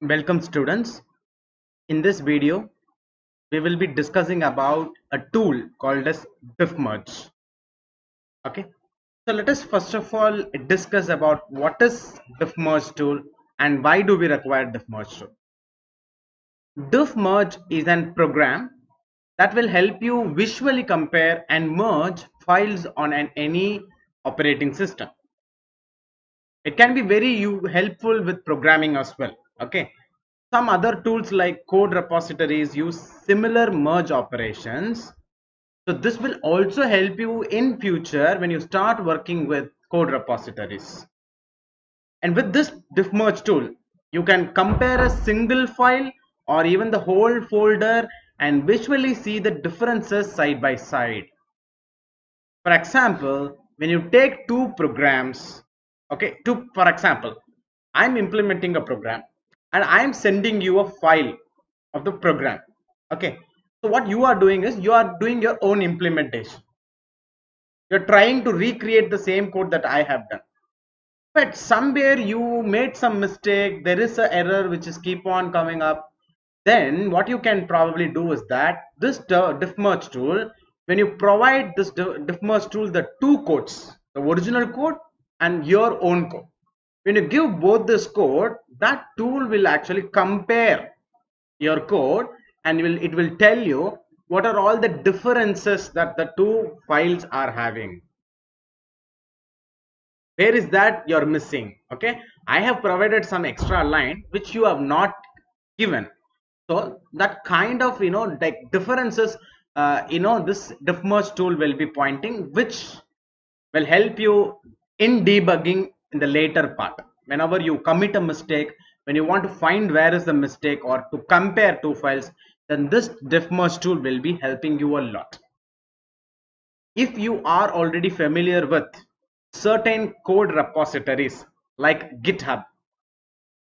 Welcome students. In this video, we will be discussing about a tool called as diffmerge. Okay. So let us first of all discuss about what is diffmerge tool and why do we require diffmerge tool. Diffmerge is an program that will help you visually compare and merge files on any operating system. It can be very helpful with programming as well. Okay. Some other tools like code repositories use similar merge operations. So this will also help you in future when you start working with code repositories. And with this diffmerge tool, you can compare a single file or even the whole folder and visually see the differences side by side. For example, when you take two programs, okay, for example, I'm implementing a program and I'm sending you a file of the program. Okay, so what you are doing is you are doing your own implementation. You're trying to recreate the same code that I have done, but somewhere you made some mistake. There is an error which is keep on coming up. Then what you can probably do is that this diffmerge tool, when you provide this diffmerge tool the two codes, the original code and your own code, when you give both this code, that tool will actually compare your code and it will tell you what are all the differences that the two files are having. Where is that you're missing? Okay, I have provided some extra line which you have not given. So that kind of like differences, this diffmerge tool will be pointing, which will help you in debugging in the later part. Whenever you commit a mistake, when you want to find where is the mistake or to compare two files, then this diffmerge tool will be helping you a lot. If you are already familiar with certain code repositories like GitHub,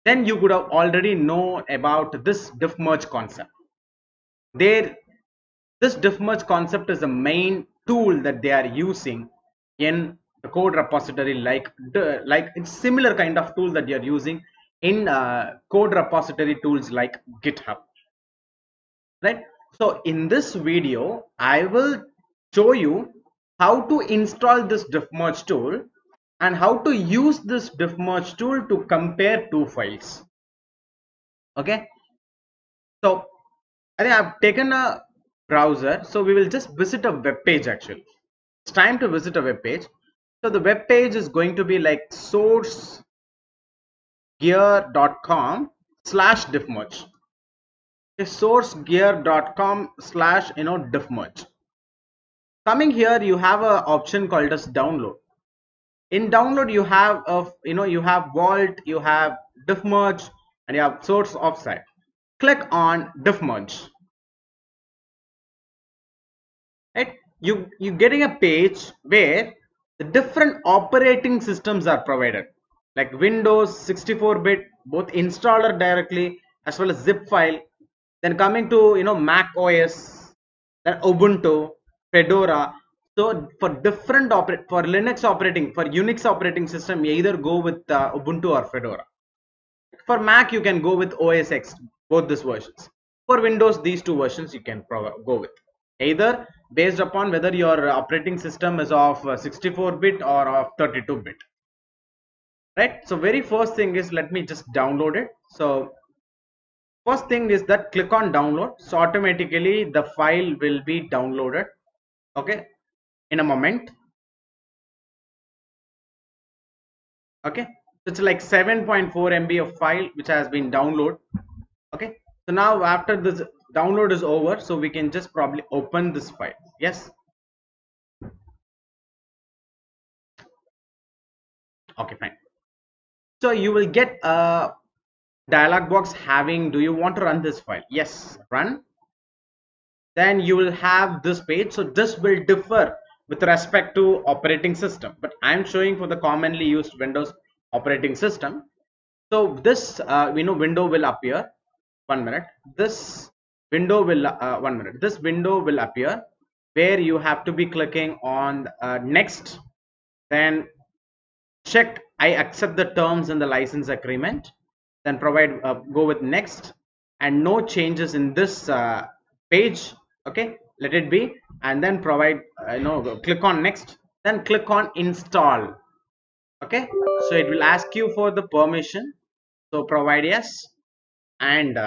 then you could have already know about this diffmerge concept. There, this diffmerge concept is the main tool that they are using in the code repository, like it's similar kind of tool that you are using in code repository tools like GitHub, right? So in this video, I will show you how to install this diffmerge tool and how to use this diffmerge tool to compare two files. Okay, so I think I've taken a browser, so we will just visit a web page. Actually, it's time to visit a web page. So the web page is going to be like sourcegear.com/diffmerge. Sourcegear.com/diffmerge. Coming here, you have a option called as download. In download, you have you have vault, you have diffmerge, and you have source offsite. Click on diffmerge. Right, you getting a page where the different operating systems are provided, like Windows 64-bit, both installer directly as well as zip file. Then coming to Mac OS, then Ubuntu, Fedora. So for different for Linux operating, for Unix operating system, you either go with Ubuntu or Fedora. For Mac, you can go with OS X, both these versions. For Windows, these two versions you can go with, either based upon whether your operating system is of 64-bit or of 32-bit. Right? So very first thing is, let me just download it. So first thing is that click on download. So automatically the file will be downloaded. Okay, in a moment. Okay, so it's like 7.4 MB of file which has been downloaded. Okay, so now after this download is over, so we can just probably open this file. Yes, okay, fine. So you will get a dialog box having, do you want to run this file? Yes, run. Then you will have this page. So this will differ with respect to operating system, but I'm showing for the commonly used Windows operating system. So this window will appear. 1 minute. This window will 1 minute. This window will appear where you have to be clicking on next, then check I accept the terms in the license agreement, then provide go with next, and no changes in this page. Okay, let it be, and then provide click on next, then click on install. Okay, so it will ask you for the permission, so provide yes, and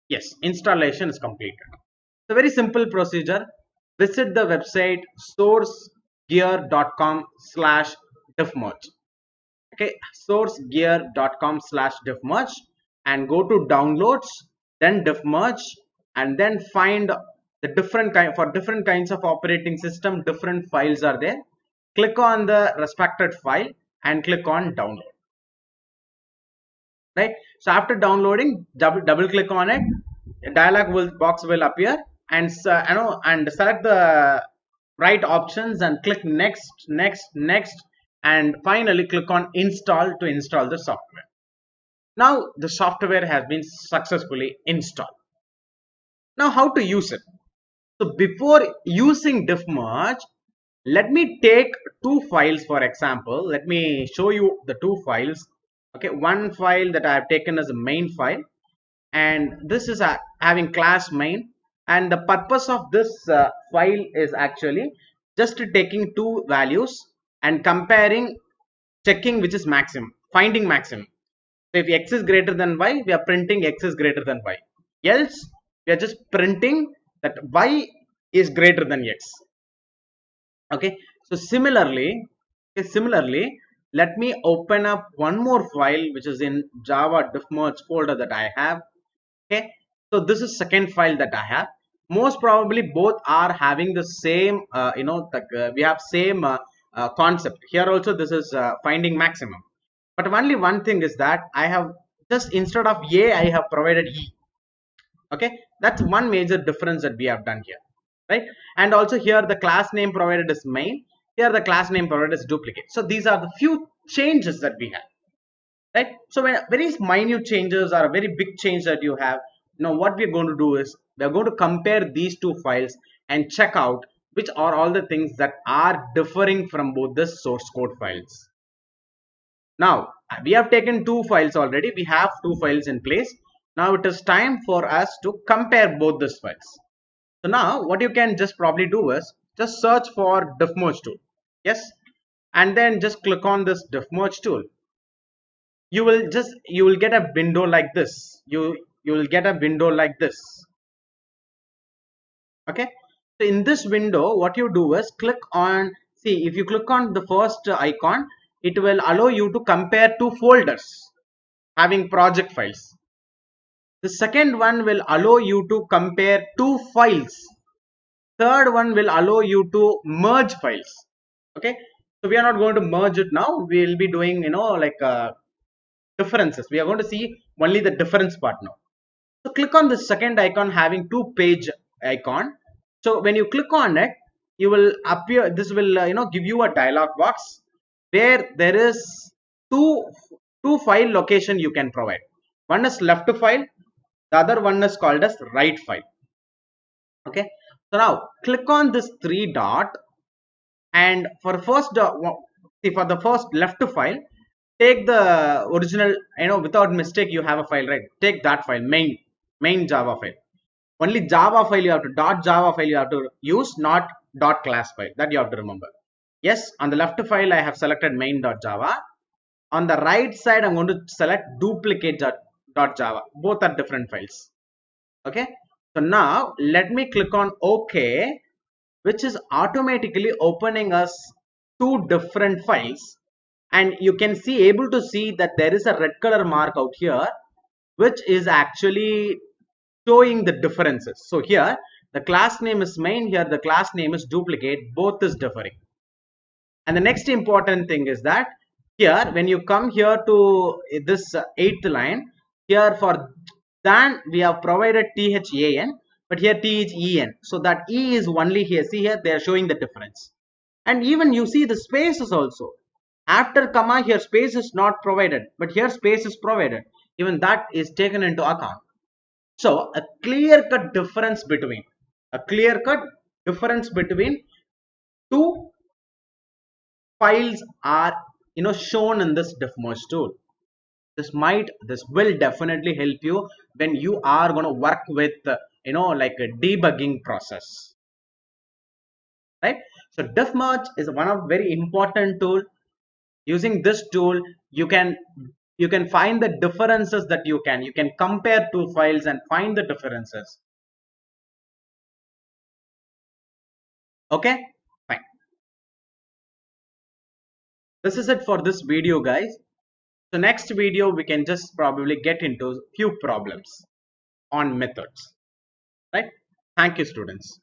yes, installation is completed. It's a very simple procedure. Visit the website sourcegear.com/diffmerge. Okay, sourcegear.com/diffmerge, and go to downloads, then diffmerge, and then find the different kind for different kinds of operating system. Different files are there. Click on the respected file and click on download. Right, so after downloading, double click on it, a dialog box will appear, and and select the right options and click next, next, and finally click on install to install the software. Now the software has been successfully installed. Now how to use it? So before using diffmerge, let me take two files for example. Let me show you the two files. Okay, one file that I have taken as a main file, and this is having class main, and the purpose of this file is actually just taking two values and comparing, checking which is maximum, finding maximum. So if x is greater than y, we are printing x is greater than y, else we are just printing that y is greater than x. Okay, so similarly, let me open up one more file which is in Java diffmerge folder that I have. Okay, so this is second file that I have. Most probably both are having the same we have same concept. Here also this is finding maximum, but only one thing is that I have just, instead of a, I have provided e. Okay, that's one major difference that we have done here, right? And also here the class name provided is main, here the class name provided is duplicate. So these are the few changes that we have, right? So when very minute changes or a very big change that you have, what we're going to do is we're going to compare these two files and check out which are all the things that are differing from both the source code files. Now we have taken two files already, we have two files in place. Now it is time for us to compare both these files. So now what you can just probably do is just search for diffmerge tool. Yes, and then just click on this diffmerge tool. You will get a window like this. You will get a window like this. Okay, so in this window what you do is click on, see, if you click on the first icon, it will allow you to compare two folders having project files. The second one will allow you to compare two files. Third one will allow you to merge files. Okay, so we are not going to merge it now. We will be doing differences. We are going to see only the difference part now. So click on the second icon having two page icon. So when you click on it, you will appear, this will give you a dialog box where there is two file location you can provide. One is left file, the other one is called as right file. Okay, so now click on this three dot, and for first for the first left file, take the original, without mistake you have a file, right? Take that file, main Java file. Only Java file you have to, .java file you have to use, not .class file. That you have to remember. Yes, on the left file I have selected main.java. On the right side I'm going to select duplicate.java. Both are different files. Okay, so now let me click on OK, which is automatically opening us two different files, and you can see, able to see that there is a red color mark out here which is actually showing the differences. So here the class name is main, here the class name is duplicate, both is differing. And the next important thing is that here when you come here to this eighth line, here for than we have provided THAN, but here THEN, so that E is only here. See here they are showing the difference. And even you see the spaces also, after comma here space is not provided, but here space is provided. Even that is taken into account. So a clear-cut difference between two files are shown in this diffmerge tool. this will definitely help you when you are going to work with like a debugging process, right? So diff merge is one of very important tool. Using this tool, you can find the differences that you can compare two files and find the differences. Okay, fine. This is it for this video, guys. So next video we can just probably get into few problems on methods, right? Thank you, students.